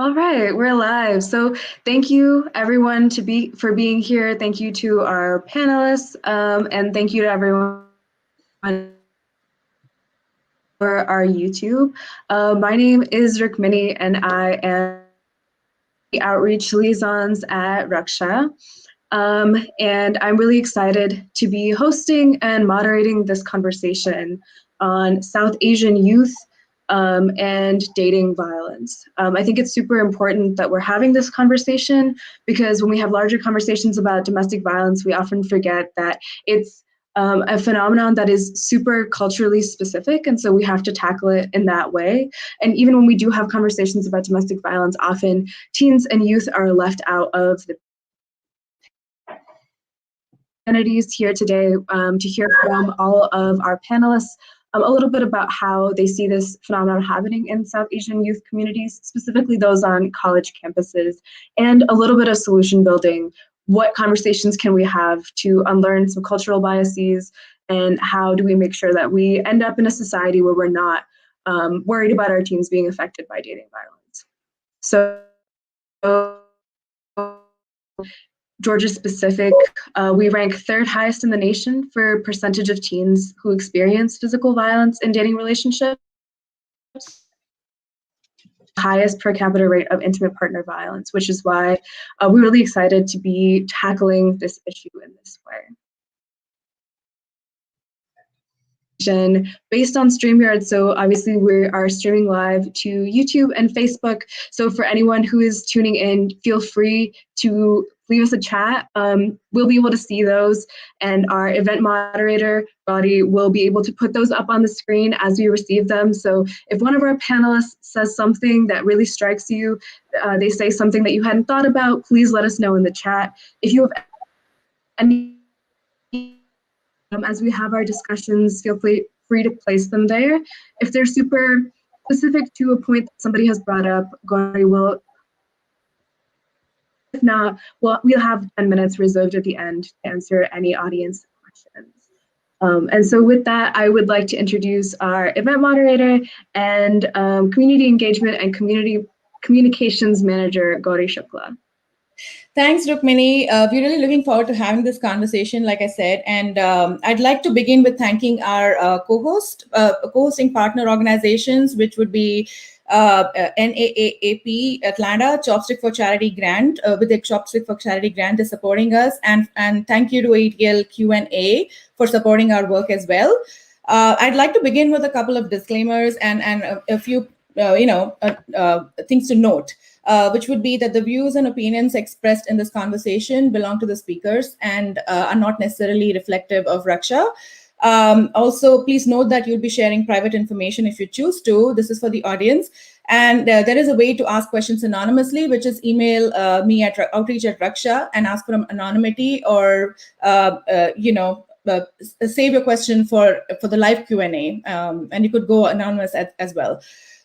All right, we're live. So thank you everyone for being here. Thank you to our panelists, and thank you to everyone for our YouTube. My name is Rukmini, and I am the Outreach Liaisons at Raksha. And I'm really excited to be hosting and moderating this conversation on South Asian youth and dating violence. I think it's super important that we're having this conversation because when we have larger conversations about domestic violence, we often forget that it's a phenomenon that is super culturally specific, and so we have to tackle it in that way. And even when we do have conversations about domestic violence, often teens and youth are left out of the entities here today to hear from all of our panelists a little bit about how they see this phenomenon happening in South Asian youth communities, specifically those on college campuses, and a little bit of solution building. What conversations can we have to unlearn some cultural biases, and how do we make sure that we end up in a society where we're not worried about our teens being affected by dating violence? So Georgia specific, we rank third highest in the nation for percentage of teens who experience physical violence in dating relationships, highest per capita rate of intimate partner violence, which is why we're really excited to be tackling this issue in this way. Based on StreamYard, so obviously we are streaming live to YouTube and Facebook. So for anyone who is tuning in, feel free to leave us a chat. We'll be able to see those, and our event moderator, Gauri, will be able to put those up on the screen as we receive them. So if one of our panelists says something that really strikes you, they say something that you hadn't thought about, please let us know in the chat. If you have any as we have our discussions, feel free to place them there. If they're super specific to a point that somebody has brought up, Gauri will. If not, we'll have 10 minutes reserved at the end to answer any audience questions. And so with that, I would like to introduce our event moderator and community engagement and community communications manager, Gauri Shukla. Thanks, Rukmini. We're really looking forward to having this conversation, like I said, and I'd like to begin with thanking our co-hosting partner organizations, which would be NAAAP Atlanta, Chopstick for Charity grant, with the Chopstick for Charity grant is supporting us, and thank you to ATL Q&A for supporting our work as well. I'd like to begin with a couple of disclaimers and a few things to note. Which would be that the views and opinions expressed in this conversation belong to the speakers and are not necessarily reflective of Raksha. Also, please note that you'll be sharing private information if you choose to. This is for the audience. And there is a way to ask questions anonymously, which is email me at outreach@Raksha and ask for anonymity, or save your question for the live Q&A, and you could go anonymous as well.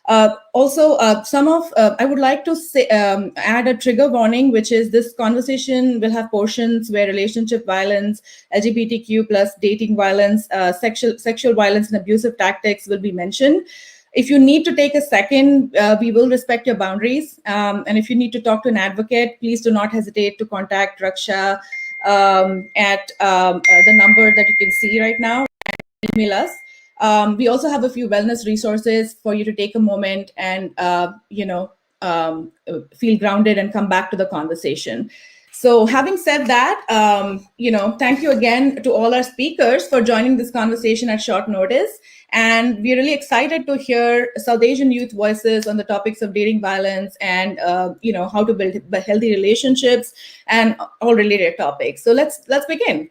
I would like to say, add a trigger warning, which is this conversation will have portions where relationship violence, LGBTQ plus dating violence, sexual violence and abusive tactics will be mentioned. If you need to take a second, we will respect your boundaries. And if you need to talk to an advocate, please do not hesitate to contact Raksha at the number that you can see right now, and email us. We also have a few wellness resources for you to take a moment and, feel grounded and come back to the conversation. So having said that, thank you again to all our speakers for joining this conversation at short notice. And we're really excited to hear South Asian youth voices on the topics of dating violence and, how to build healthy relationships and all related topics. So let's begin.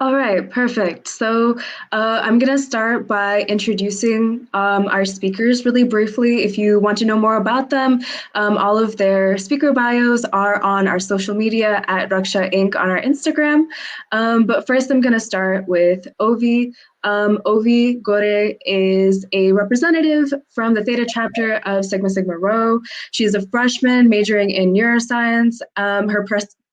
All right, perfect. So I'm going to start by introducing our speakers really briefly. If you want to know more about them, all of their speaker bios are on our social media at Raksha Inc. on our Instagram. But first, I'm going to start with Ovi. Ovi Gore is a representative from the Theta chapter of Sigma Sigma Rho. She's a freshman majoring in neuroscience. Her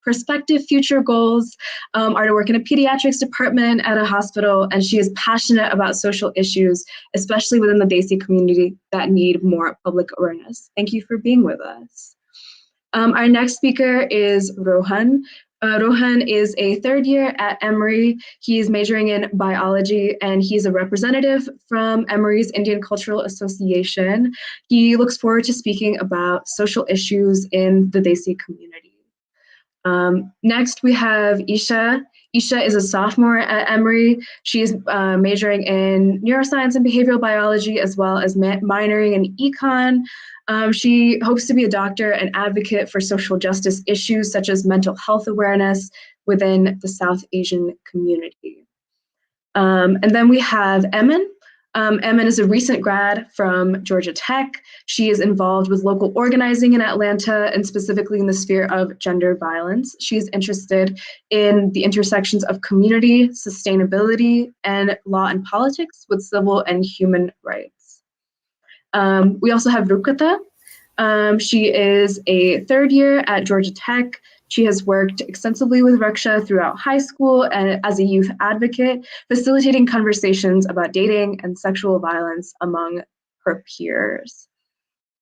prospective future goals are to work in a pediatrics department at a hospital, and she is passionate about social issues, especially within the Desi community that need more public awareness. Thank you for being with us. Our next speaker is Rohan. Rohan is a third year at Emory. He's majoring in biology, and he's a representative from Emory's Indian Cultural Association. He looks forward to speaking about social issues in the Desi community. Next, we have Isha. Isha is a sophomore at Emory. She's majoring in neuroscience and behavioral biology, as well as minoring in econ. She hopes to be a doctor and advocate for social justice issues such as mental health awareness within the South Asian community. And then we have Emin. Emin is a recent grad from Georgia Tech. She is involved with local organizing in Atlanta and specifically in the sphere of gender violence. She's interested in the intersections of community, sustainability, and law and politics with civil and human rights. We also have Rukata. She is a third year at Georgia Tech. She has worked extensively with Raksha throughout high school and as a youth advocate, facilitating conversations about dating and sexual violence among her peers.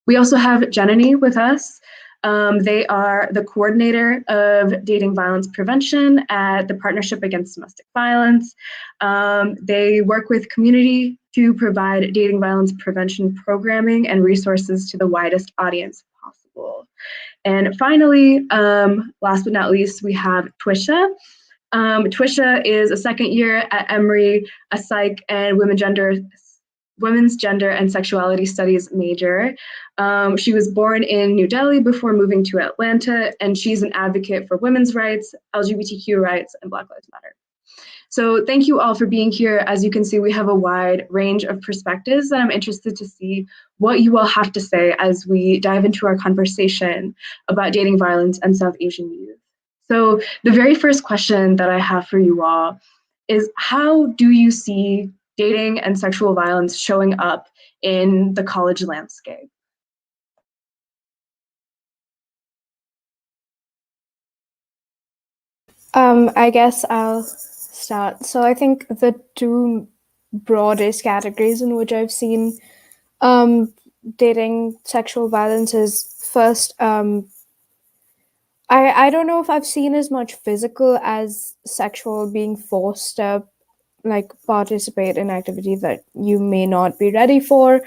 We also have Janani with us. They are the coordinator of dating violence prevention at the Partnership Against Domestic Violence. They work with community to provide dating violence prevention programming and resources to the widest audience possible. And finally, last but not least, we have Twisha. Twisha is a second year at Emory, a psych and women's gender and sexuality studies major. She was born in New Delhi before moving to Atlanta, and she's an advocate for women's rights, LGBTQ rights, and Black Lives Matter. So thank you all for being here. As you can see, we have a wide range of perspectives, and I'm interested to see what you all have to say as we dive into our conversation about dating violence and South Asian youth. So the very first question that I have for you all is, how do you see dating and sexual violence showing up in the college landscape? I guess I'll start. So I think the two broadest categories in which I've seen dating sexual violence is first, I don't know if I've seen as much physical as sexual, being forced to like participate in activity that you may not be ready for.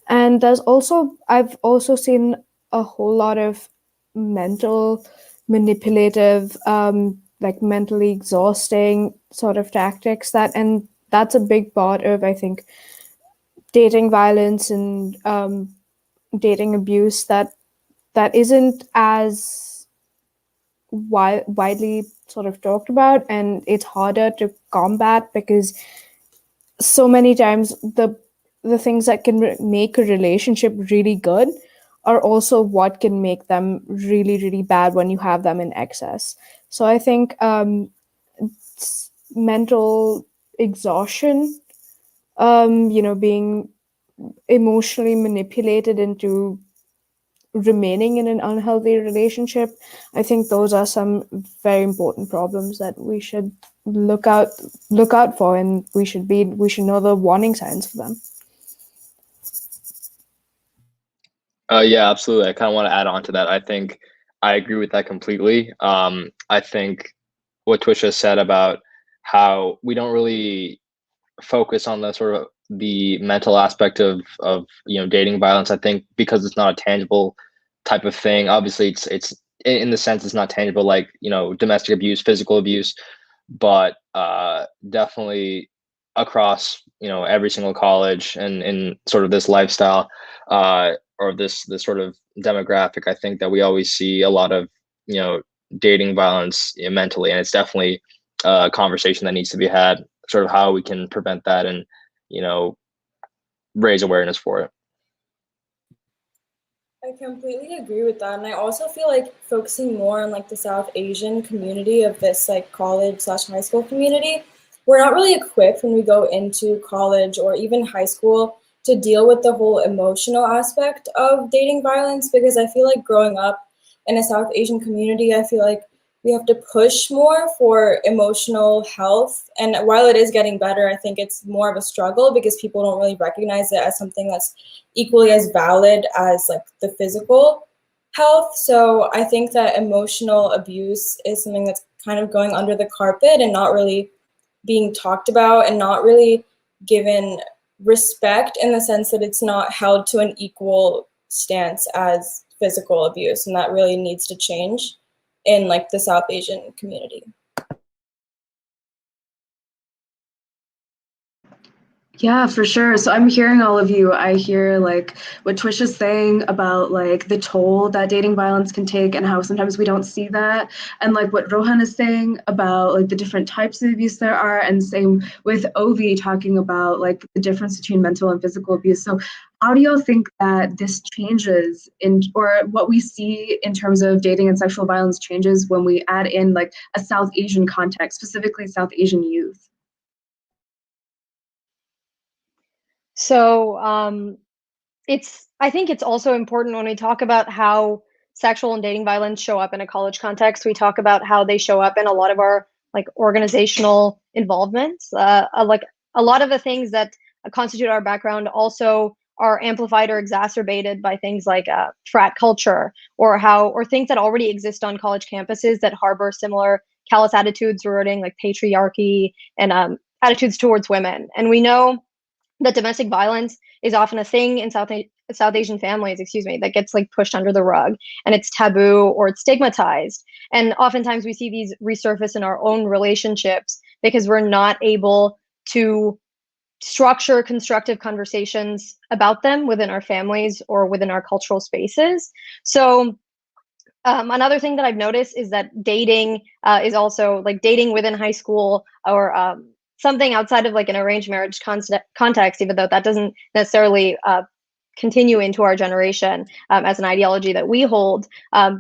And I've also seen a whole lot of mental, manipulative, like mentally exhausting sort of tactics and that's a big part of, I think, dating violence and dating abuse that isn't as widely sort of talked about, and it's harder to combat because so many times the things that can make a relationship really good are also what can make them really, really bad when you have them in excess. So I think mental exhaustion, being emotionally manipulated into remaining in an unhealthy relationship, I think those are some very important problems that we should look out for, and we should know the warning signs for them. Yeah, absolutely. I kind of want to add on to that. I think I agree with that completely. I think what Twisha said about how we don't really focus on the sort of the mental aspect of dating violence. I think because it's not a tangible type of thing. Obviously, it's in the sense it's not tangible, like domestic abuse, physical abuse, but definitely across every single college and in sort of this lifestyle or this sort of demographic, I think that we always see a lot of dating violence mentally, and it's definitely a conversation that needs to be had, sort of how we can prevent that and raise awareness for it. I completely agree with that, and I also feel like focusing more on like the South Asian community of this like college/high school community, we're not really equipped when we go into college or even high school to deal with the whole emotional aspect of dating violence, because I feel like growing up in a South Asian community, I feel like we have to push more for emotional health. And while it is getting better, I think it's more of a struggle because people don't really recognize it as something that's equally as valid as like the physical health. So I think that emotional abuse is something that's kind of going under the carpet and not really being talked about and not really given respect, in the sense that it's not held to an equal stance as physical abuse, and that really needs to change in like the South Asian community. Yeah, for sure. So I'm hearing all of you. I hear like what Twisha's saying about like the toll that dating violence can take and how sometimes we don't see that. And like what Rohan is saying about like the different types of abuse there are. And same with Ovi talking about like the difference between mental and physical abuse. So how do y'all think that this changes in, or what we see in terms of dating and sexual violence changes when we add in like a South Asian context, specifically South Asian youth? So I think it's also important when we talk about how sexual and dating violence show up in a college context. We talk about how they show up in a lot of our like organizational involvements. Like a lot of the things that constitute our background also are amplified or exacerbated by things like frat culture, or things that already exist on college campuses that harbor similar callous attitudes regarding like patriarchy and attitudes towards women. And we know that domestic violence is often a thing in South Asian families, that gets like pushed under the rug, and it's taboo or it's stigmatized. And oftentimes we see these resurface in our own relationships because we're not able to structure constructive conversations about them within our families or within our cultural spaces. So another thing that I've noticed is that dating is also like dating within high school or something outside of like an arranged marriage context, even though that doesn't necessarily continue into our generation as an ideology that we hold.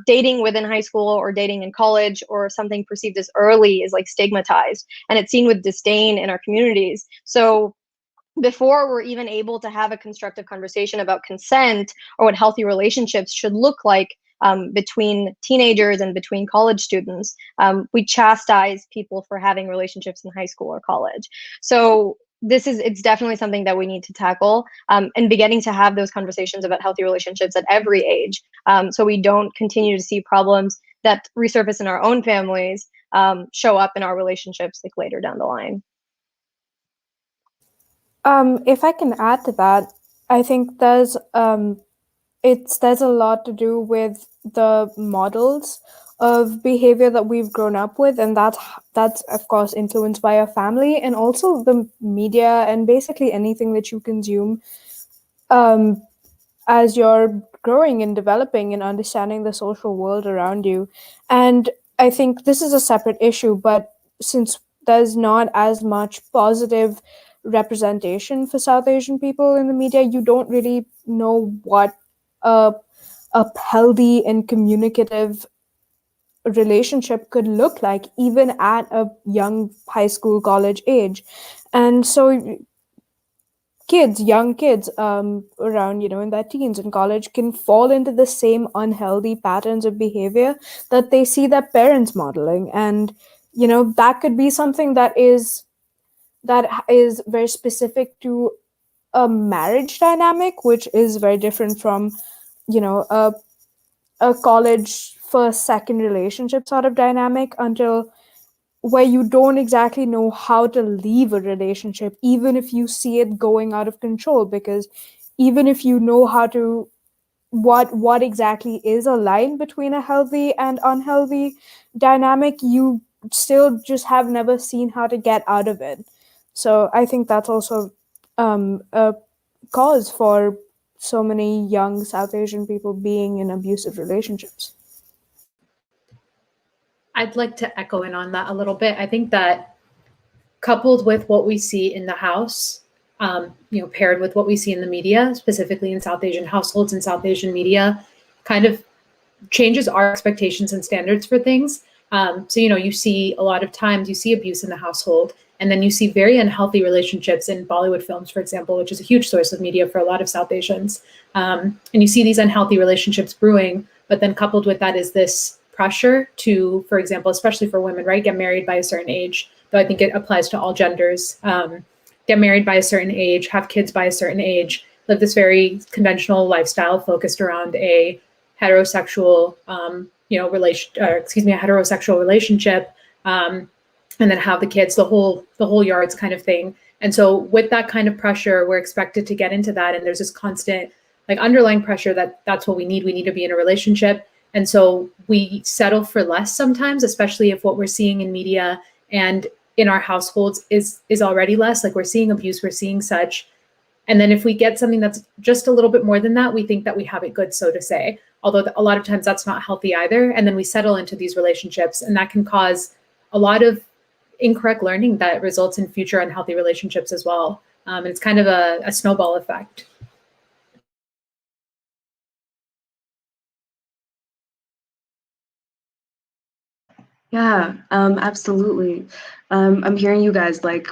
Dating within high school or dating in college or something perceived as early is like stigmatized, and it's seen with disdain in our communities. So before we're even able to have a constructive conversation about consent or what healthy relationships should look like between teenagers and between college students, we chastise people for having relationships in high school or college. So it's definitely something that we need to tackle, and beginning to have those conversations about healthy relationships at every age, so we don't continue to see problems that resurface in our own families show up in our relationships like later down the line. If I can add to that, I think there's a lot to do with the models of behavior that we've grown up with, and that's of course influenced by our family and also the media and basically anything that you consume as you're growing and developing and understanding the social world around you. And I think this is a separate issue, but since there's not as much positive representation for South Asian people in the media, you don't really know what a healthy and communicative relationship could look like, even at a young high school, college age. And so young kids around, in their teens and college can fall into the same unhealthy patterns of behavior that they see their parents modeling. And, that could be something that is very specific to a marriage dynamic, which is very different from, a college first, second relationship sort of dynamic, until where you don't exactly know how to leave a relationship, even if you see it going out of control. Because even if you know how to, what exactly is a line between a healthy and unhealthy dynamic, you still just have never seen how to get out of it. So I think that's also a cause for so many young South Asian people being in abusive relationships. I'd like to echo in on that a little bit. I think that coupled with what we see in the house, paired with what we see in the media, specifically in South Asian households and South Asian media, kind of changes our expectations and standards for things. So, you see a lot of times you see abuse in the household, and then you see very unhealthy relationships in Bollywood films, for example, which is a huge source of media for a lot of South Asians. And you see these unhealthy relationships brewing, but then coupled with that is this pressure to, for example, especially for women, right, get married by a certain age, though I think it applies to all genders, get married by a certain age, have kids by a certain age, live this very conventional lifestyle focused around a heterosexual, a heterosexual relationship, and then have the kids, the whole yards kind of thing. And so with that kind of pressure, we're expected to get into that. And there's this constant like underlying pressure that that's what we need. We need to be in a relationship. And so we settle for less sometimes, especially if what we're seeing in media and in our households is already less. Like we're seeing abuse, we're seeing such. And then if we get something that's just a little bit more than that, we think that we have it good, so to say. Although a lot of times that's not healthy either. And then we settle into these relationships, and that can cause a lot of incorrect learning that results in future unhealthy relationships as well. And it's kind of a snowball effect. Yeah, absolutely. I'm hearing you guys, like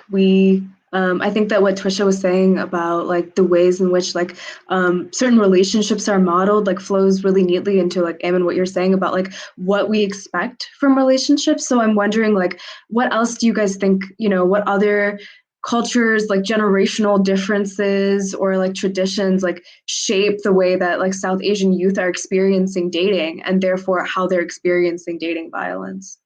I think that what Twisha was saying about like the ways in which like certain relationships are modeled like flows really neatly into like Ammon, what you're saying about like what we expect from relationships. So I'm wondering like what else do you guys think, what other cultures, like generational differences or like traditions like shape the way that like South Asian youth are experiencing dating and therefore how they're experiencing dating violence?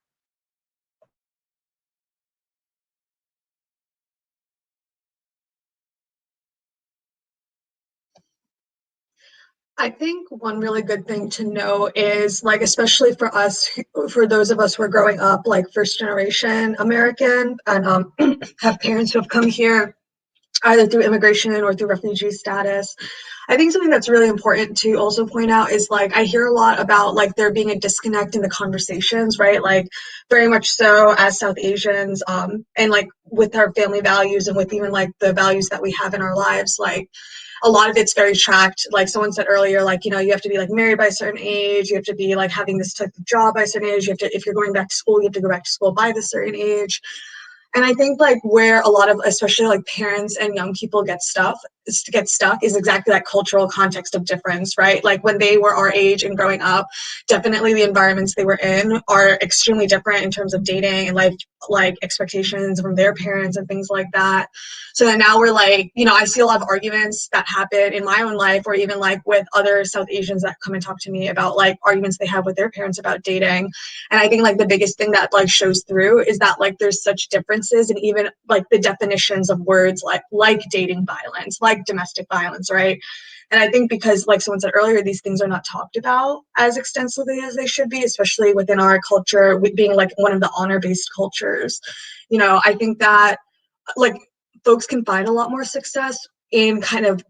I think one really good thing to know is like, especially for us, for those of us who are growing up like first generation American and have parents who have come here either through immigration or through refugee status. I think something that's really important to also point out is like I hear a lot about like there being a disconnect in the conversations, right? Like very much so as South Asians, and like with our family values and with even like the values that we have in our lives, like a lot of it's very tracked. Like someone said earlier, like, you have to be like married by a certain age. You have to be like having this type of job by a certain age. You have to, if you're going back to school, you have to go back to school by this certain age. And I think like where a lot of, especially like parents and young people get stuck is exactly that cultural context of difference, right? Like when they were our age and growing up, definitely the environments they were in are extremely different in terms of dating and like expectations from their parents and things like that. So then now we're like, I see a lot of arguments that happen in my own life or even like with other South Asians that come and talk to me about like arguments they have with their parents about dating. And I think like the biggest thing that like shows through is that like there's such differences and even like the definitions of words like dating violence, like domestic violence, right? And I think because like someone said earlier, these things are not talked about as extensively as they should be, especially within our culture, with being like one of the honor-based cultures. I think that like folks can find a lot more success in kind of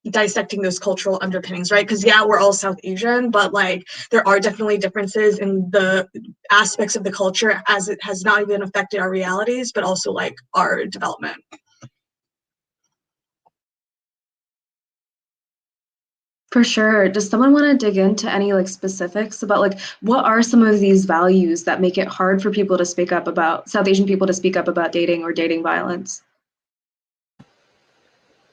dissecting those cultural underpinnings, right? Because yeah, we're all South Asian, but like there are definitely differences in the aspects of the culture as it has not even affected our realities, but also like our development. For sure. Does someone want to dig into any like specifics about like what are some of these values that make it hard for people to speak up about South Asian people to speak up about dating or dating violence?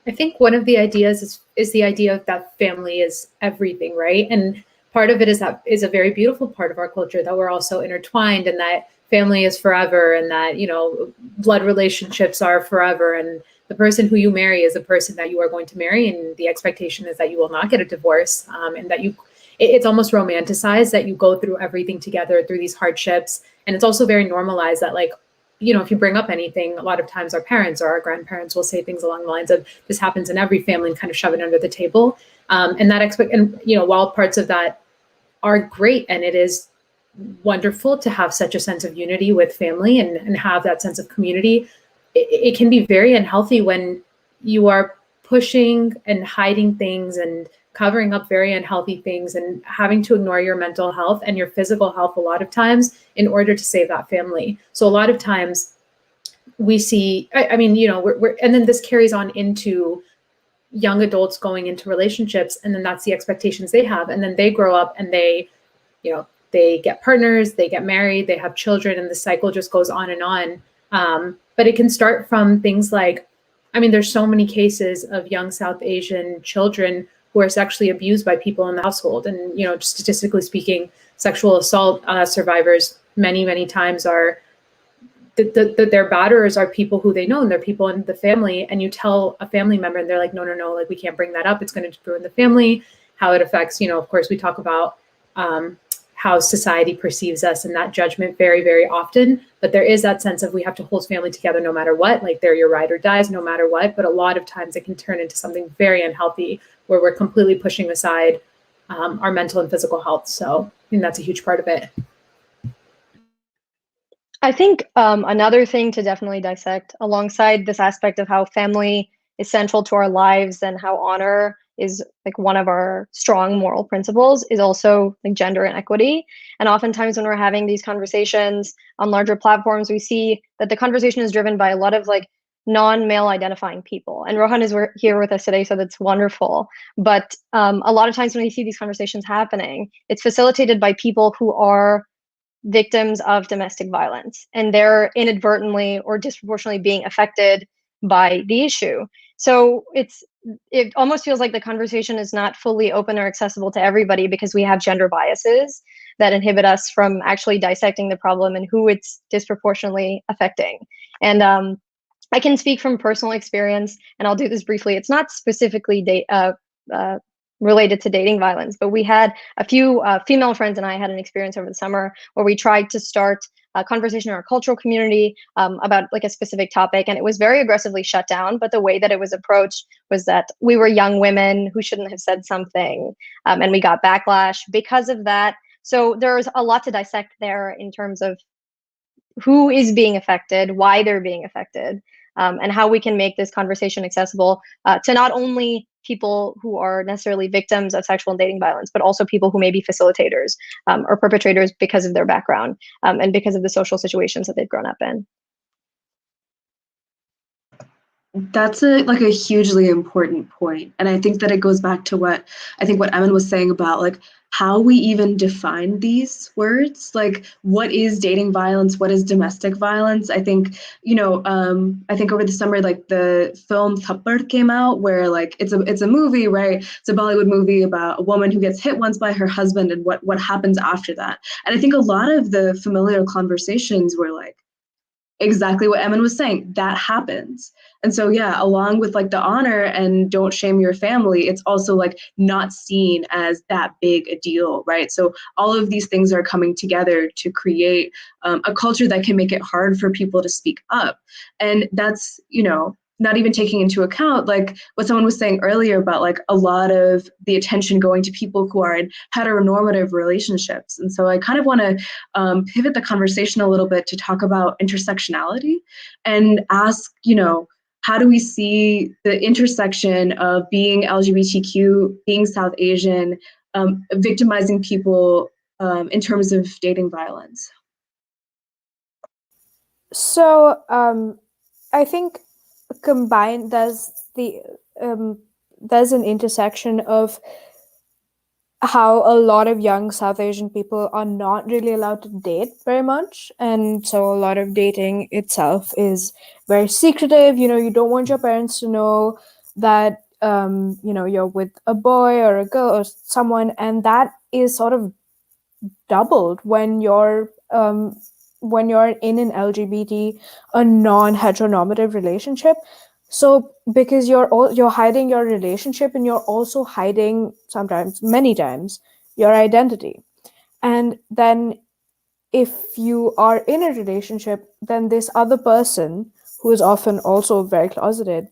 I think one of the ideas is the idea that family is everything, right? And part of it is a very beautiful part of our culture that we're also intertwined and that family is forever and that, blood relationships are forever. And the person who you marry is the person that you are going to marry. And the expectation is that you will not get a divorce and that it's almost romanticized that you go through everything together through these hardships. And it's also very normalized that like, if you bring up anything, a lot of times our parents or our grandparents will say things along the lines of this happens in every family and kind of shove it under the table. And while parts of that are great and it is wonderful to have such a sense of unity with family and have that sense of community, it can be very unhealthy when you are pushing and hiding things and covering up very unhealthy things and having to ignore your mental health and your physical health a lot of times in order to save that family. So a lot of times we see, and then this carries on into young adults going into relationships, and then that's the expectations they have. And then they grow up and they get partners, they get married, they have children, and the cycle just goes on and on. But it can start from things like, there's so many cases of young South Asian children who are sexually abused by people in the household. And, you know, statistically speaking, sexual assault survivors many times are their batterers are people who they know, and they're people in the family. And you tell a family member and they're like, no, like we can't bring that up. It's going to ruin the family. How it affects, you know, of course, we talk about how society perceives us and that judgment very often. But there is that sense of we have to hold family together no matter what, like they're your ride or dies no matter what. But a lot of times it can turn into something very unhealthy where we're completely pushing aside our mental and physical health. So I think that's a huge part of it. I think another thing to definitely dissect alongside this aspect of how family is central to our lives and how honor is like one of our strong moral principles is also like gender inequity. And oftentimes when we're having these conversations on larger platforms, we see that the conversation is driven by a lot of like non-male identifying people. And Rohan is here with us today, so that's wonderful. But a lot of times when we see these conversations happening, it's facilitated by people who are victims of domestic violence, and they're inadvertently or disproportionately being affected by the issue. So it almost feels like the conversation is not fully open or accessible to everybody because we have gender biases that inhibit us from actually dissecting the problem and who it's disproportionately affecting. And I can speak from personal experience, and I'll do this briefly. It's not specifically related to dating violence, but we had a few female friends, and I had an experience over the summer where we tried to start a conversation in our cultural community about like a specific topic, and it was very aggressively shut down. But the way that it was approached was that we were young women who shouldn't have said something, and we got backlash because of that. So there's a lot to dissect there in terms of who is being affected, why they're being affected, and how we can make this conversation accessible to not only people who are necessarily victims of sexual and dating violence, but also people who may be facilitators or perpetrators because of their background and because of the social situations that they've grown up in. That's like a hugely important point. And I think that it goes back to what Emin was saying about like how we even define these words. Like what is dating violence? What is domestic violence? I think, I think over the summer, like the film Thappad came out where like it's a movie, right? It's a Bollywood movie about a woman who gets hit once by her husband and what happens after that. And I think a lot of the familiar conversations were like, exactly what Emin was saying, that happens. And so, yeah, along with like the honor and don't shame your family, it's also like not seen as that big a deal, right? So all of these things are coming together to create a culture that can make it hard for people to speak up. And that's, not even taking into account like what someone was saying earlier about like a lot of the attention going to people who are in heteronormative relationships. And so I kind of want to pivot the conversation a little bit to talk about intersectionality and ask, how do we see the intersection of being LGBTQ, being South Asian, victimizing people in terms of dating violence? So I think combined there's an intersection of how a lot of young South Asian people are not really allowed to date very much, and so a lot of dating itself is very secretive. You don't want your parents to know that you're with a boy or a girl or someone, and that is sort of doubled when you're in an LGBT, a non-heteronormative relationship. So because you're hiding your relationship, and you're also hiding many times, your identity. And then if you are in a relationship, then this other person, who is often also very closeted,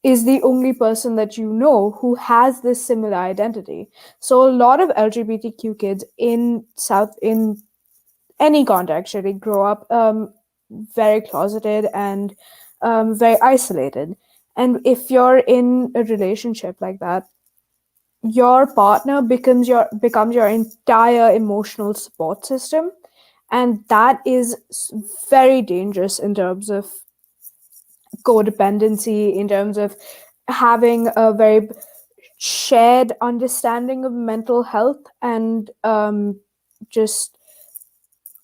is the only person that you know who has this similar identity. So a lot of LGBTQ kids in any context really grow up very closeted and very isolated. And if you're in a relationship like that, your partner becomes your entire emotional support system, and that is very dangerous in terms of codependency, in terms of having a very shared understanding of mental health, and just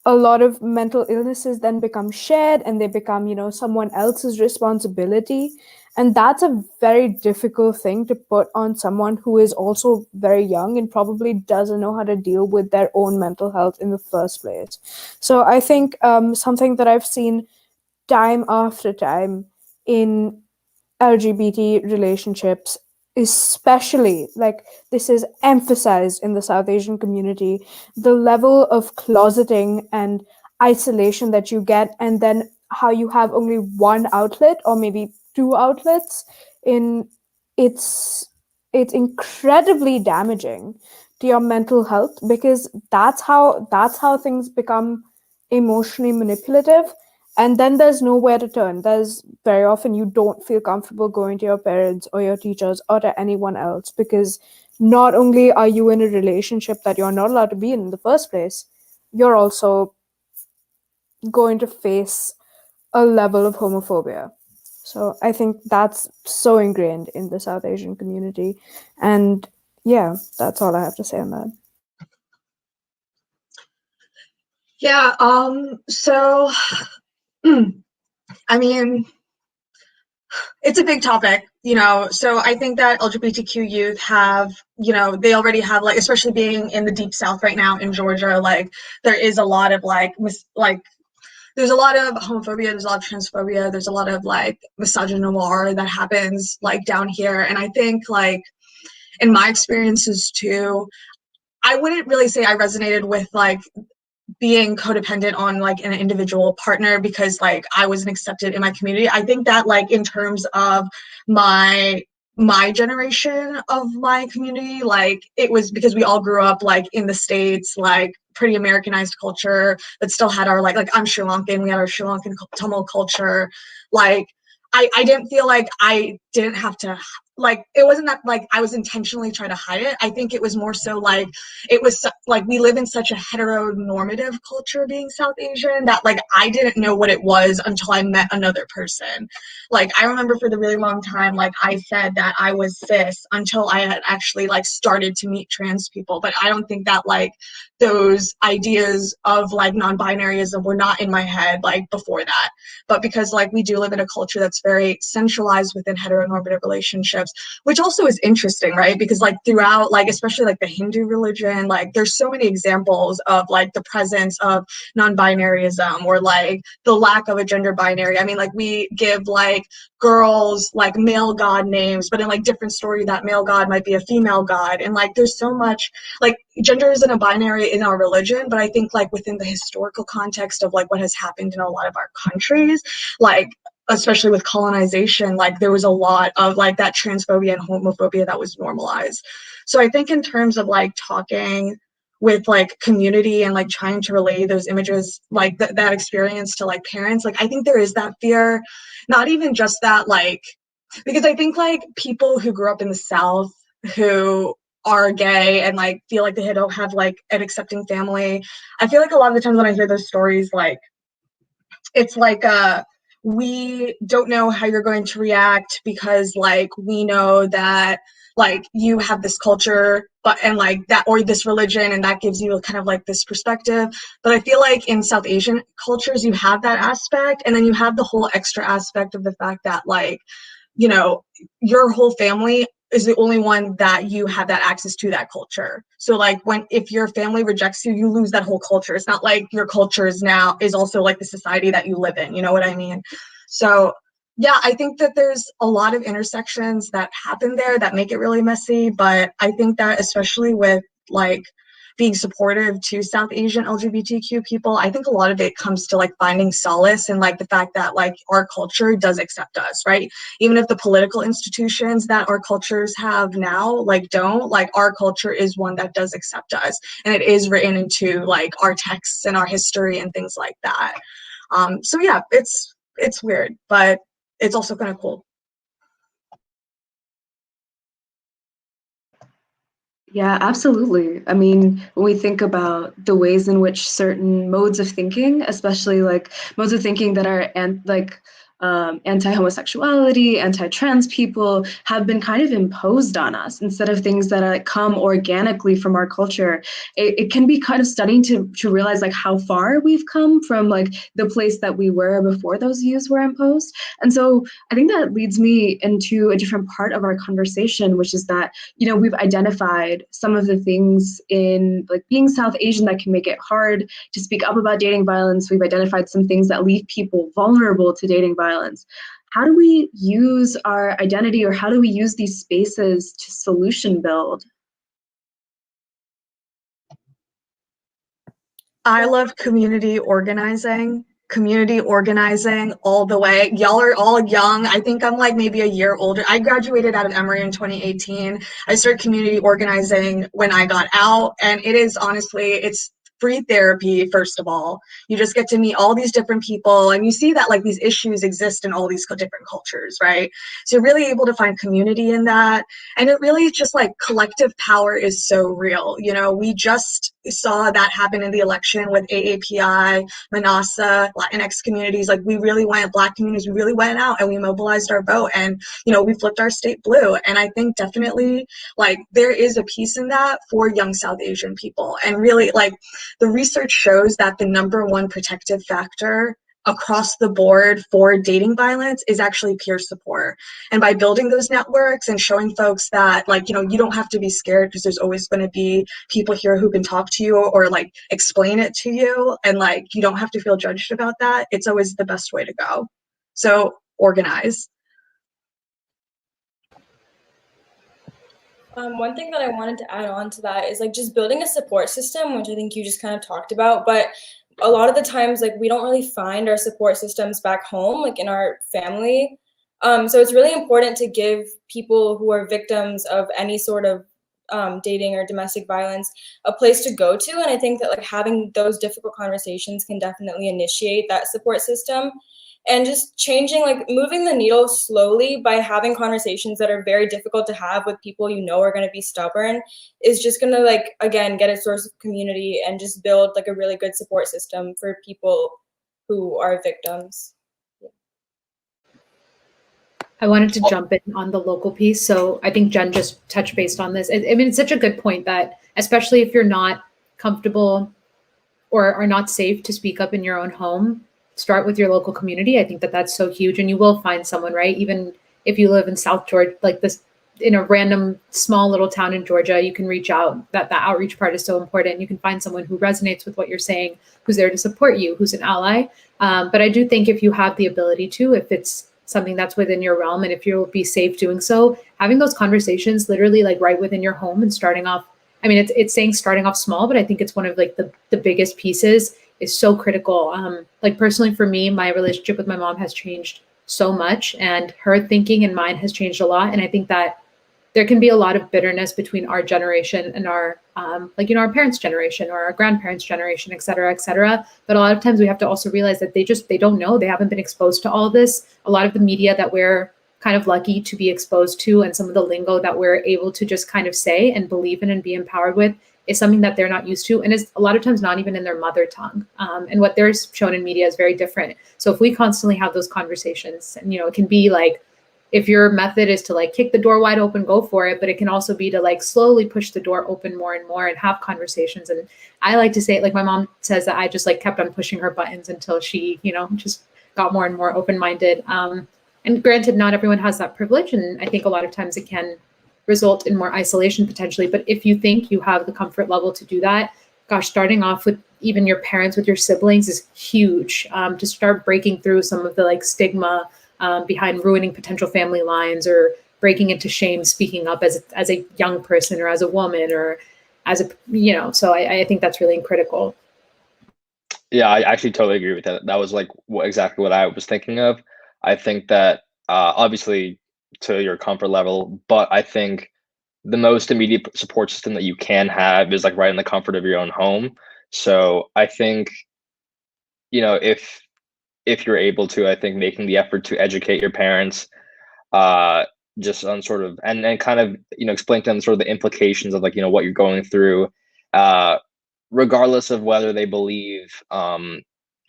a lot of mental illnesses then become shared, and they become someone else's responsibility. And that's a very difficult thing to put on someone who is also very young and probably doesn't know how to deal with their own mental health in the first place. So I think something that I've seen time after time in LGBT relationships, especially like this is emphasized in the South Asian community, the level of closeting and isolation that you get, and then how you have only one outlet or maybe two outlets in it's it's incredibly damaging to your mental health, because that's how things become emotionally manipulative, and then there's nowhere to turn. There's very often you don't feel comfortable going to your parents or your teachers or to anyone else, because not only are you in a relationship that you're not allowed to be in the first place, you're also going to face a level of homophobia. So I think that's so ingrained in the South Asian community. And yeah, that's all I have to say on that. Yeah, so I mean, it's a big topic, so I think that LGBTQ youth have, they already have, like, especially being in the deep South right now in Georgia, like, there is a lot of, like, there's a lot of homophobia, there's a lot of transphobia, there's a lot of, like, misogynoir that happens, like, down here. And I think, like, in my experiences too, I wouldn't really say I resonated with, like, being codependent on, like, an individual partner because, like, I wasn't accepted in my community. I think that, like, in terms of my generation of my community, like, it was because we all grew up, like, in the States, like, pretty Americanized culture, but still had our, like I'm Sri Lankan, we had our Sri Lankan Tamil culture. Like, I didn't feel like I didn't have to, like, it wasn't that, like, I was intentionally trying to hide it. I think it was more so, like, it was, like, we live in such a heteronormative culture being South Asian that, like, I didn't know what it was until I met another person. Like, I remember for the really long time, like, I said that I was cis until I had actually, like, started to meet trans people. But I don't think that, like, those ideas of, like, non-binaryism were not in my head, like, before that. But because, like, we do live in a culture that's very centralized within heteronormative relationships, which also is interesting, right? Because, like, throughout, like, especially, like, the Hindu religion, like, there's so many examples of, like, the presence of non-binaryism or, like, the lack of a gender binary. I mean, like, we give, like, girls, like, male god names, but in, like, different story, that male god might be a female god. And, like, there's so much, like, gender isn't a binary in our religion, but I think, like, within the historical context of, like, what has happened in a lot of our countries, like, especially with colonization, like, there was a lot of, like, that transphobia and homophobia that was normalized. So I think in terms of, like, talking with, like, community and, like, trying to relay those images, like, that experience to, like, parents, like, I think there is that fear, not even just that, like, because I think, like, people who grew up in the South who are gay and, like, feel like they don't have, like, an accepting family, I feel like a lot of the times when I hear those stories, like, it's like, we don't know how you're going to react because, like, we know that, like, you have this culture, and, like, that, or this religion, and that gives you kind of, like, this perspective. But I feel like in South Asian cultures, you have that aspect, and then you have the whole extra aspect of the fact that, like, your whole family is the only one that you have that access to that culture. So, like, if your family rejects you, you lose that whole culture. It's not like your culture is also, like, the society that you live in, you know what I mean? So yeah, I think that there's a lot of intersections that happen there that make it really messy, but I think that especially with, like, being supportive to South Asian LGBTQ people, I think a lot of it comes to, like, finding solace in, like, the fact that, like, our culture does accept us, right? Even if the political institutions that our cultures have now, like, don't, like, our culture is one that does accept us, and it is written into, like, our texts and our history and things like that. So yeah, it's weird, but it's also kind of cool. Yeah, absolutely. I mean, when we think about the ways in which certain modes of thinking, especially like modes of thinking that are anti-homosexuality, anti-trans people have been kind of imposed on us instead of things that come organically from our culture. It can be kind of stunning to realize like how far we've come from like the place that we were before those views were imposed. And so I think that leads me into a different part of our conversation, which is that, you know, we've identified some of the things in like being South Asian that can make it hard to speak up about dating violence. We've identified some things that leave people vulnerable to dating violence. How do we use our identity, or how do we use these spaces to solution build? I love community organizing all the way. Y'all are all young. I think I'm like maybe a year older. I graduated out of Emory in 2018. I started community organizing when I got out, and it is honestly, it's free therapy. First of all, you just get to meet all these different people, and you see that like these issues exist in all these different cultures, right? So you're really able to find community in that. And it really is just like collective power is so real. You know, we just saw that happen in the election with AAPI, Manasa, Latinx communities. Like we really went, Black communities, we really went out and we mobilized our vote, and, you know, we flipped our state blue. And I think definitely like there is a piece in that for young South Asian people. And really like the research shows that the number one protective factor across the board for dating violence is actually peer support. And by building those networks and showing folks that like, you know, you don't have to be scared because there's always going to be people here who can talk to you or like explain it to you, and like you don't have to feel judged about that, it's always the best way to go. So organize. One thing that I wanted to add on to that is like just building a support system, which I think you just kind of talked about, but a lot of the times like we don't really find our support systems back home, like in our family. So it's really important to give people who are victims of any sort of dating or domestic violence a place to go to. And I think that like having those difficult conversations can definitely initiate that support system. And just changing, like moving the needle slowly by having conversations that are very difficult to have with people you know are going to be stubborn is just going to like, again, get a source of community and just build like a really good support system for people who are victims. I wanted to jump in on the local piece. So I think Jen just touched based on this. I mean, it's such a good point that, especially if you're not comfortable or are not safe to speak up in your own home, start with your local community. I think that that's so huge, and you will find someone, right? Even if you live in South Georgia, like this, in a random small little town in Georgia, you can reach out. That outreach part is so important. You can find someone who resonates with what you're saying, who's there to support you, who's an ally. But I do think if you have the ability to, if it's something that's within your realm, and if you'll be safe doing so, having those conversations literally like right within your home and starting off. I mean, it's saying starting off small, but I think it's one of like the biggest pieces is so critical. Like personally for me, my relationship with my mom has changed so much, and her thinking and mine has changed a lot. And I think that there can be a lot of bitterness between our generation and our, like, you know, our parents' generation or our grandparents' generation, et cetera, et cetera. But a lot of times we have to also realize that they don't know, they haven't been exposed to all of this. A lot of the media that we're kind of lucky to be exposed to, and some of the lingo that we're able to just kind of say and believe in and be empowered with, is something that they're not used to, and is a lot of times not even in their mother tongue. And what they're shown in media is very different. So if we constantly have those conversations, and, you know, it can be like, if your method is to like kick the door wide open, go for it. But it can also be to like slowly push the door open more and more and have conversations. And I like to say it, like my mom says that I just like kept on pushing her buttons until she, you know, just got more and more open-minded. And granted, not everyone has that privilege. And I think a lot of times it can result in more isolation potentially. But if you think you have the comfort level to do that, gosh, starting off with even your parents, with your siblings is huge, to start breaking through some of the like stigma behind ruining potential family lines, or breaking into shame, speaking up as a young person or as a woman or as a, you know, so I think that's really critical. Yeah, I actually totally agree with that. That was like exactly what I was thinking of. I think that obviously to your comfort level, but I think the most immediate support system that you can have is like right in the comfort of your own home. So I think, you know, if you're able to, I think making the effort to educate your parents, just on sort of, and kind of, you know, explain to them sort of the implications of like, you know, what you're going through, regardless of whether they believe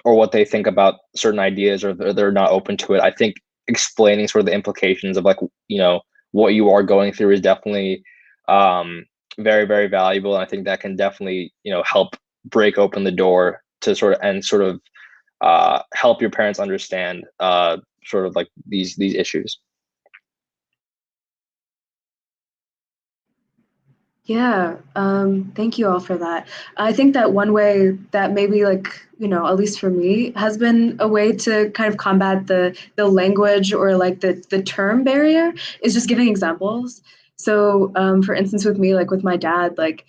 or what they think about certain ideas, or they're not open to it. I think explaining sort of the implications of like, you know, what you are going through is definitely very, very valuable. And I think that can definitely, you know, help break open the door to sort of, and sort of help your parents understand sort of like these issues. Yeah, thank you all for that. I think that one way that maybe, like, you know, at least for me, has been a way to kind of combat the language or like the term barrier is just giving examples. So, for instance, with me, like with my dad, like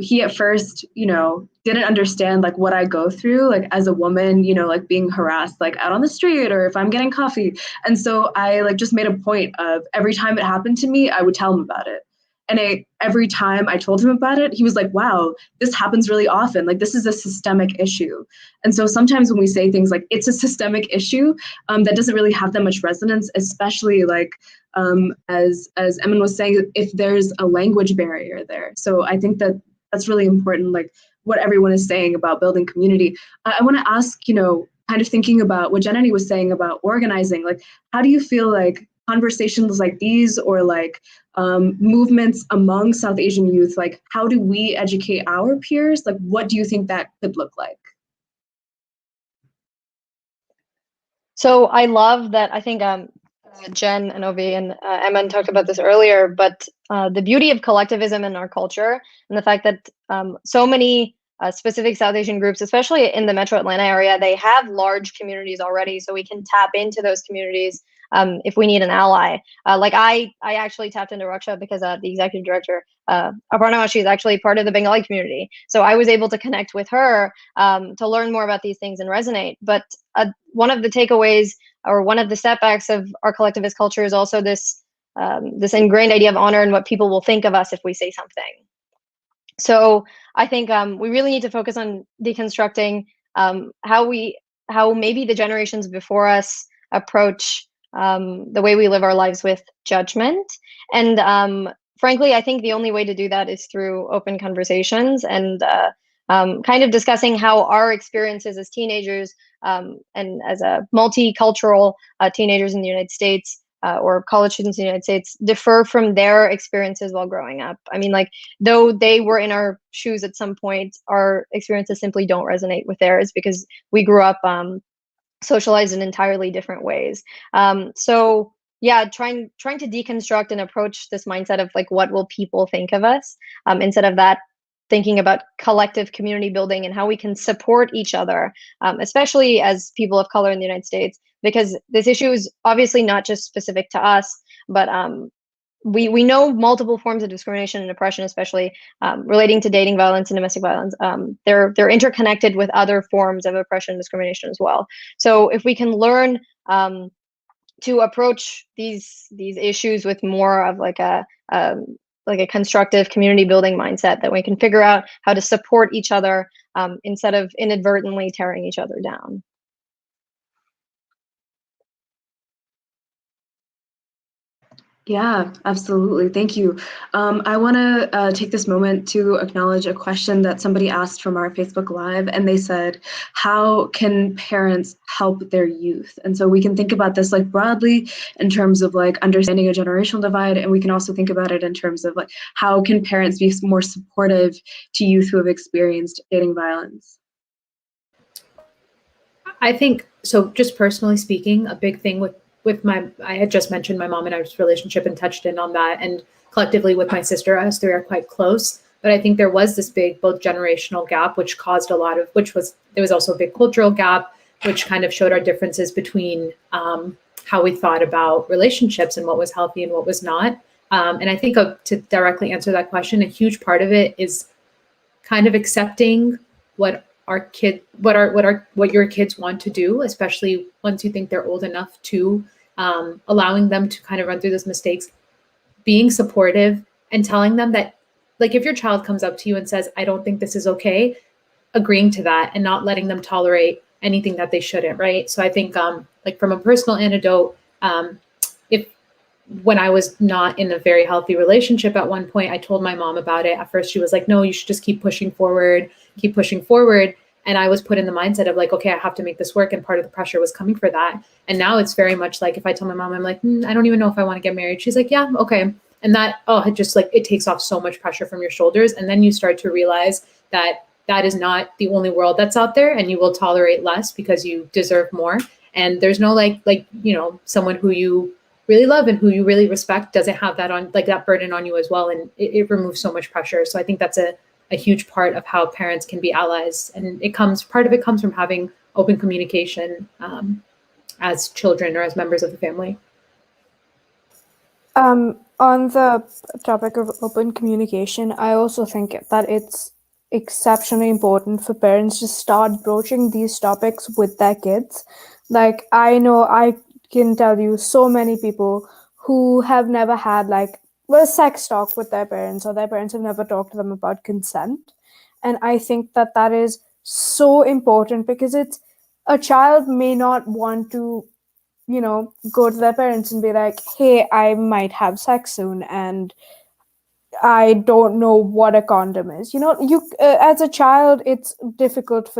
he at first, you know, didn't understand like what I go through, like as a woman, you know, like being harassed, like out on the street or if I'm getting coffee. And so I like just made a point of every time it happened to me, I would tell him about it. And every time I told him about it, he was like, wow, this happens really often. Like, this is a systemic issue. And so sometimes when we say things like it's a systemic issue, that doesn't really have that much resonance, especially like, as Emin was saying, if there's a language barrier there. So I think that that's really important, like what everyone is saying about building community. I want to ask, you know, kind of thinking about what Jenny was saying about organizing, like, how do you feel like conversations like these, or like movements among South Asian youth, like how do we educate our peers? Like, what do you think that could look like? So I love that. I think Jen and Ovi and Emin talked about this earlier, but the beauty of collectivism in our culture, and the fact that so many specific South Asian groups, especially in the Metro Atlanta area, they have large communities already, so we can tap into those communities if we need an ally. Like I actually tapped into Raksha because the executive director, Aparna, she is actually part of the Bengali community. So I was able to connect with her to learn more about these things and resonate. But one of the takeaways, or one of the setbacks of our collectivist culture, is also this this ingrained idea of honor and what people will think of us if we say something. So I think we really need to focus on deconstructing how maybe the generations before us approach the way we live our lives with judgment. And frankly, I think the only way to do that is through open conversations and kind of discussing how our experiences as teenagers and as a multicultural teenagers in the United States or college students in the United States differ from their experiences while growing up. I mean, like, though they were in our shoes at some point, our experiences simply don't resonate with theirs because we grew up socialized in entirely different ways. So yeah, trying to deconstruct and approach this mindset of like, what will people think of us, instead of that, thinking about collective community building and how we can support each other, especially as people of color in the United States, because this issue is obviously not just specific to us, but we know multiple forms of discrimination and oppression, especially relating to dating violence and domestic violence. They're interconnected with other forms of oppression and discrimination as well. So if we can learn to approach these issues with more of like a constructive community building mindset, that we can figure out how to support each other instead of inadvertently tearing each other down. Yeah, absolutely. Thank you. I want to take this moment to acknowledge a question that somebody asked from our Facebook Live, and they said, how can parents help their youth? And so we can think about this like broadly in terms of like understanding a generational divide, and we can also think about it in terms of like, how can parents be more supportive to youth who have experienced dating violence? I think, so just personally speaking, a big thing with I had just mentioned my mom and I's relationship and touched in on that. And collectively with my sister, us three are quite close. But I think there was this big, both generational gap, which caused a lot of, there was also a big cultural gap, which kind of showed our differences between how we thought about relationships and what was healthy and what was not. And I think to directly answer that question, a huge part of it is kind of accepting what your kids want to do, especially once you think they're old enough to, allowing them to kind of run through those mistakes, being supportive and telling them that, like, if your child comes up to you and says, I don't think this is okay, agreeing to that and not letting them tolerate anything that they shouldn't, right? So I think like from a personal anecdote, when I was not in a very healthy relationship at one point, I told my mom about it. At first she was like, no, you should just keep pushing forward. And I was put in the mindset of like, okay, I have to make this work. And part of the pressure was coming for that. And now it's very much like, if I tell my mom, I'm like, I don't even know if I want to get married. She's like, yeah, okay. And that, it just like, it takes off so much pressure from your shoulders. And then you start to realize that that is not the only world that's out there, and you will tolerate less because you deserve more. And there's no like, you know, someone who you really love and who you really respect doesn't have that on like that burden on you as well. And it removes so much pressure. So I think that's a huge part of how parents can be allies. And part of it comes from having open communication as children or as members of the family. On the topic of open communication, I also think that it's exceptionally important for parents to start broaching these topics with their kids. Like, I know I can tell you so many people who have never had sex talk with their parents, or their parents have never talked to them about consent. And I think that that is so important, because a child may not want to, you know, go to their parents and be like, hey, I might have sex soon and I don't know what a condom is. You know, you as a child, it's difficult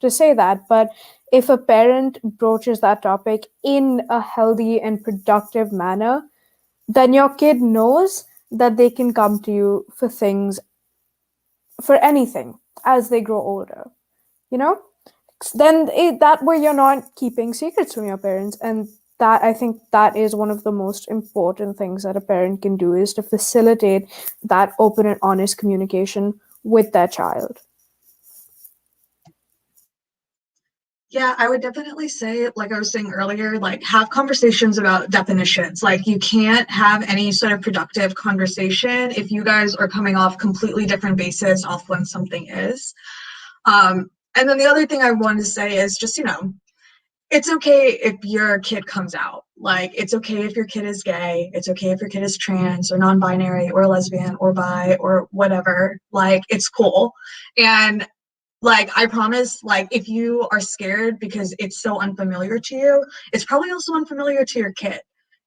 to say that, but if a parent broaches that topic in a healthy and productive manner, then your kid knows that they can come to you for anything as they grow older. You know, then that way you're not keeping secrets from your parents. And that, I think, that is one of the most important things that a parent can do, is to facilitate that open and honest communication with their child. Yeah, I would definitely say, like I was saying earlier, like have conversations about definitions. Like you can't have any sort of productive conversation if you guys are coming off completely different bases off when something is. And then the other thing I wanted to say is just, you know, it's okay if your kid comes out. Like, it's okay if your kid is gay. It's okay if your kid is trans or non-binary or lesbian or bi or whatever. Like, it's cool. And like, I promise, like, if you are scared because it's so unfamiliar to you, it's probably also unfamiliar to your kid.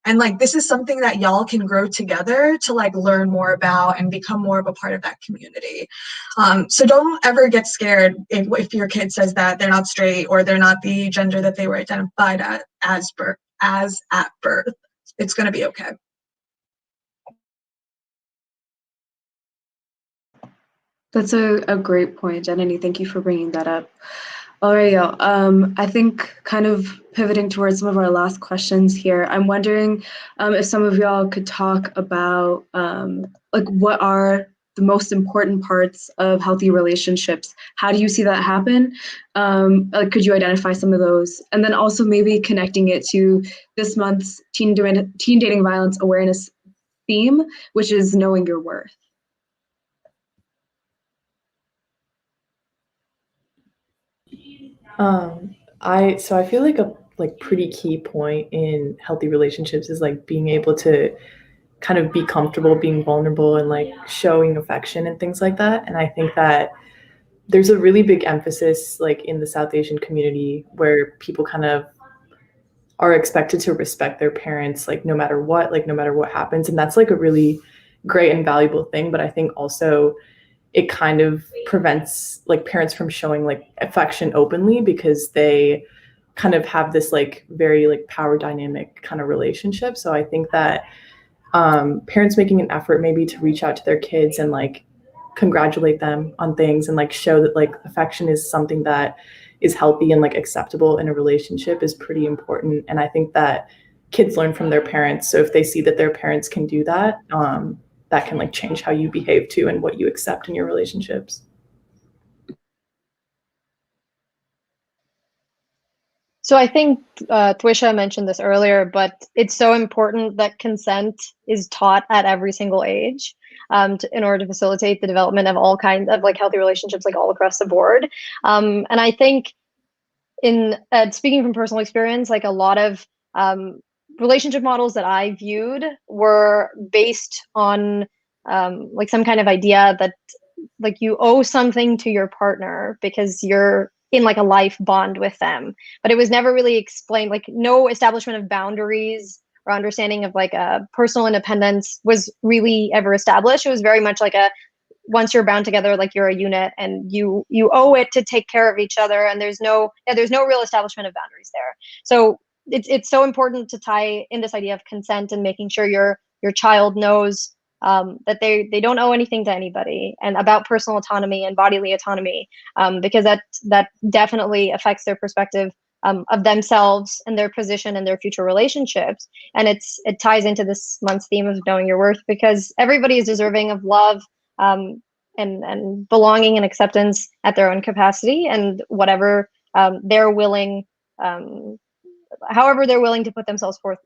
And like, this is something that y'all can grow together to like learn more about and become more of a part of that community. So don't ever get scared if your kid says that they're not straight or they're not the gender that they were identified as at birth. It's going to be okay. That's a great point, Janani. Thank you for bringing that up. All right, y'all. I think kind of pivoting towards some of our last questions here, I'm wondering if some of y'all could talk about like what are the most important parts of healthy relationships? How do you see that happen? Like, could you identify some of those? And then also maybe connecting it to this month's teen dating violence awareness theme, which is knowing your worth. I feel like a pretty key point in healthy relationships is like being able to kind of be comfortable being vulnerable and like showing affection and things like that. And I think that there's a really big emphasis like in the South Asian community where people kind of are expected to respect their parents like no matter what happens. And that's like a really great and valuable thing. But I think also it kind of prevents like parents from showing like affection openly because they kind of have this like very like power dynamic kind of relationship. So I think that parents making an effort maybe to reach out to their kids and like congratulate them on things and like show that like affection is something that is healthy and like acceptable in a relationship is pretty important. And I think that kids learn from their parents. So if they see that their parents can do that, that can like change how you behave too and what you accept in your relationships. So I think Twisha mentioned this earlier, but it's so important that consent is taught at every single age in order to facilitate the development of all kinds of like healthy relationships, like all across the board. And I think in speaking from personal experience, like a lot of relationship models that I viewed were based on like some kind of idea that like you owe something to your partner because you're in like a life bond with them, but it was never really explained. Like no establishment of boundaries or understanding of like a personal independence was really ever established. It was very much like once you're bound together, like you're a unit, and you owe it to take care of each other, and there's no real establishment of boundaries there. So it's so important to tie in this idea of consent and making sure your child knows that they don't owe anything to anybody, and about personal autonomy and bodily autonomy, because that definitely affects their perspective of themselves and their position and their future relationships. And it ties into this month's theme of knowing your worth, because everybody is deserving of love, and belonging and acceptance at their own capacity, and whatever they're willing, however they're willing to put themselves forth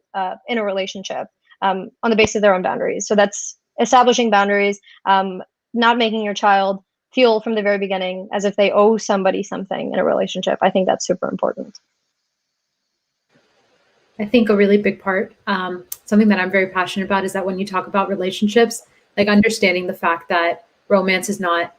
in a relationship, on the basis of their own boundaries. So that's establishing boundaries, not making your child feel from the very beginning as if they owe somebody something in a relationship. I think that's super important. I think a really big part, something that I'm very passionate about, is that when you talk about relationships, like understanding the fact that romance is not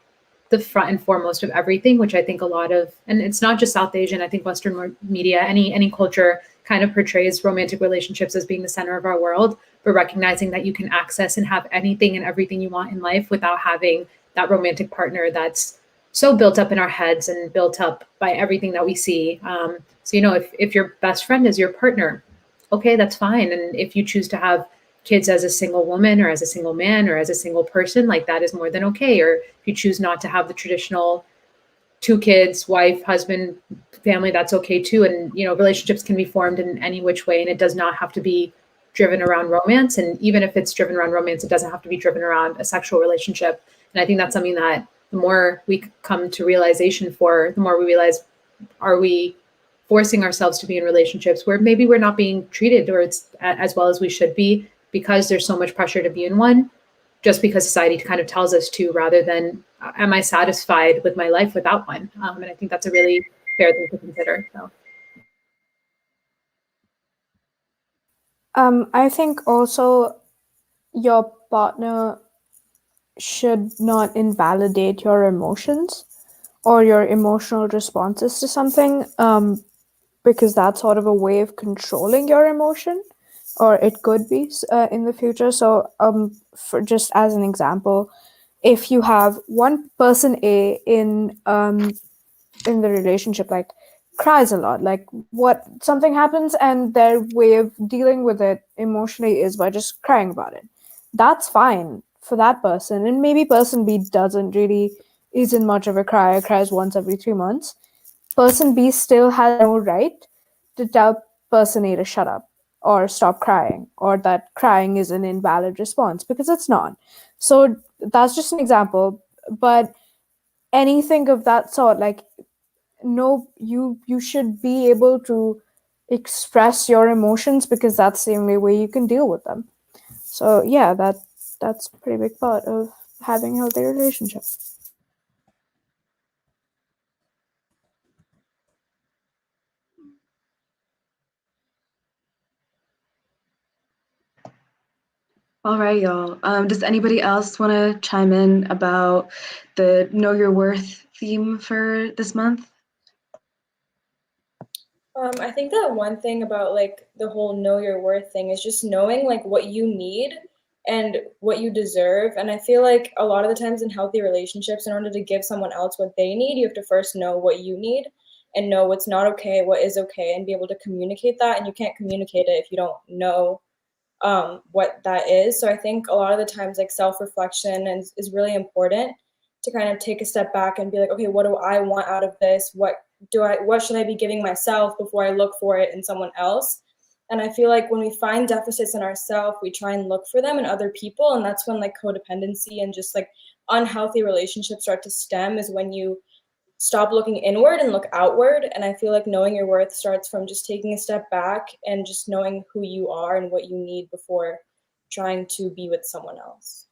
the front and foremost of everything, which I think a lot of, and it's not just South Asian, I think Western media, any culture kind of portrays romantic relationships as being the center of our world, but recognizing that you can access and have anything and everything you want in life without having that romantic partner that's so built up in our heads and built up by everything that we see. So, if your best friend is your partner, okay, that's fine. And if you choose to have kids as a single woman or as a single man or as a single person, like that is more than okay. Or if you choose not to have the traditional 2 kids, wife, husband, family, that's okay too. And, relationships can be formed in any which way, and it does not have to be driven around romance. And even if it's driven around romance, it doesn't have to be driven around a sexual relationship. And I think that's something that the more we come to realization for, the more we realize, are we forcing ourselves to be in relationships where maybe we're not being treated or it's as well as we should be, because there's so much pressure to be in one, just because society kind of tells us to, rather than, am I satisfied with my life without one? And I think that's a really fair thing to consider. So. I think also your partner should not invalidate your emotions or your emotional responses to something, because that's sort of a way of controlling your emotion, or it could be in the future. So for just as an example, if you have one person A in the relationship, like cries a lot, like something happens and their way of dealing with it emotionally is by just crying about it, that's fine for that person. And maybe person B isn't much of a crier, cries once every 3 months. Person B still has no right to tell person A to shut up or stop crying, or that crying is an invalid response, because it's not. So that's just an example. But anything of that sort, like, no, you should be able to express your emotions, because that's the only way you can deal with them. So yeah, that's a pretty big part of having a healthy relationship. All right, y'all. Does anybody else want to chime in about the Know Your Worth theme for this month? I think that one thing about like the whole know your worth thing is just knowing like what you need and what you deserve. And I feel like a lot of the times in healthy relationships, in order to give someone else what they need, you have to first know what you need and know what's not okay, what is okay, and be able to communicate that. And you can't communicate it if you don't know what that is. So I think a lot of the times like self-reflection is really important, to kind of take a step back and be like, okay, what do I want out of this? What should I be giving myself before I look for it in someone else? And I feel like when we find deficits in ourselves, we try and look for them in other people. And that's when like codependency and just like unhealthy relationships start to stem, is when you stop looking inward and look outward. And I feel like knowing your worth starts from just taking a step back and just knowing who you are and what you need before trying to be with someone else.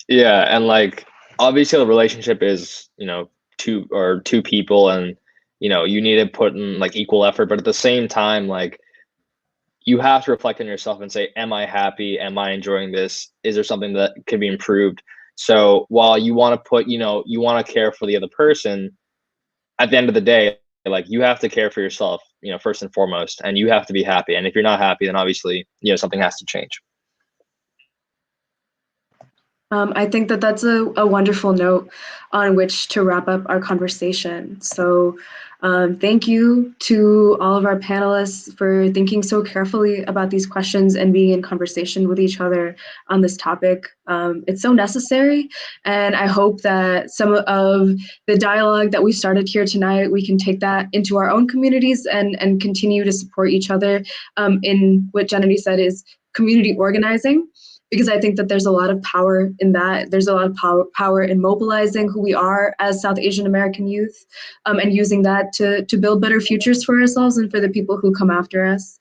Yeah, and like obviously the relationship is, two people, and you need to put in like equal effort, but at the same time, like you have to reflect on yourself and say, am I happy? Am I enjoying this? Is there something that could be improved? So while you want to put, you want to care for the other person, at the end of the day, like you have to care for yourself, first and foremost, and you have to be happy. And if you're not happy, then obviously, something has to change. I think that that's a wonderful note on which to wrap up our conversation. So thank you to all of our panelists for thinking so carefully about these questions and being in conversation with each other on this topic. It's so necessary, and I hope that some of the dialogue that we started here tonight, we can take that into our own communities and continue to support each other in what Jenny said is community organizing, because I think that there's a lot of power in that. There's a lot of power in mobilizing who we are as South Asian American youth, and using that to build better futures for ourselves and for the people who come after us.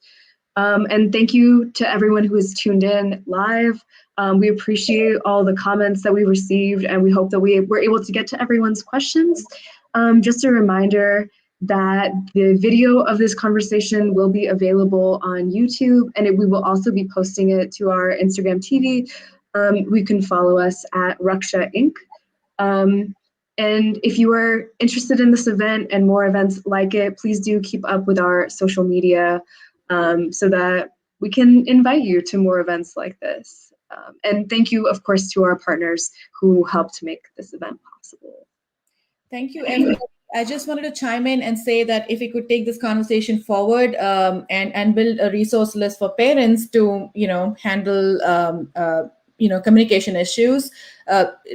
And thank you to everyone who has tuned in live. We appreciate all the comments that we received, and we hope that we were able to get to everyone's questions. Just a reminder that the video of this conversation will be available on YouTube, and we will also be posting it to our Instagram TV. We can follow us at Raksha Inc. And if you are interested in this event and more events like it, please do keep up with our social media so that we can invite you to more events like this. And thank you, of course, to our partners who helped make this event possible. Thank you, everybody. I just wanted to chime in and say that if we could take this conversation forward and build a resource list for parents to, handle, communication issues.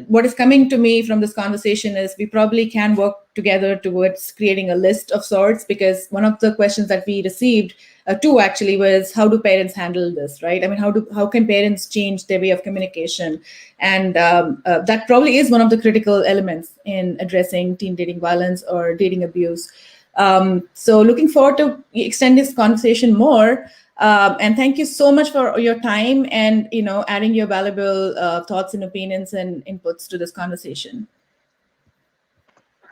What is coming to me from this conversation is we probably can work together towards creating a list of sorts, because one of the questions that we received, two actually, was how do parents handle this, right? I mean, how can parents change their way of communication? And that probably is one of the critical elements in addressing teen dating violence or dating abuse. So looking forward to extend this conversation more. And thank you so much for your time and adding your valuable thoughts and opinions and inputs to this conversation.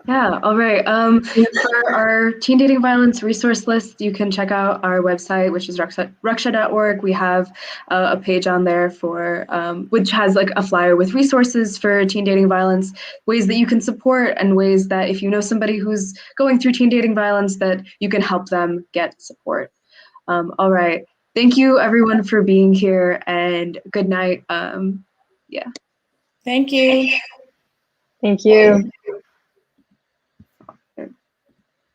Yeah, all right. For our teen dating violence resource list, you can check out our website, which is raksha.org. We have a page on there for which has like a flyer with resources for teen dating violence, ways that you can support, and ways that if you know somebody who's going through teen dating violence, that you can help them get support. All right. Thank you, everyone, for being here, and good night. Yeah. Thank you. Thank you.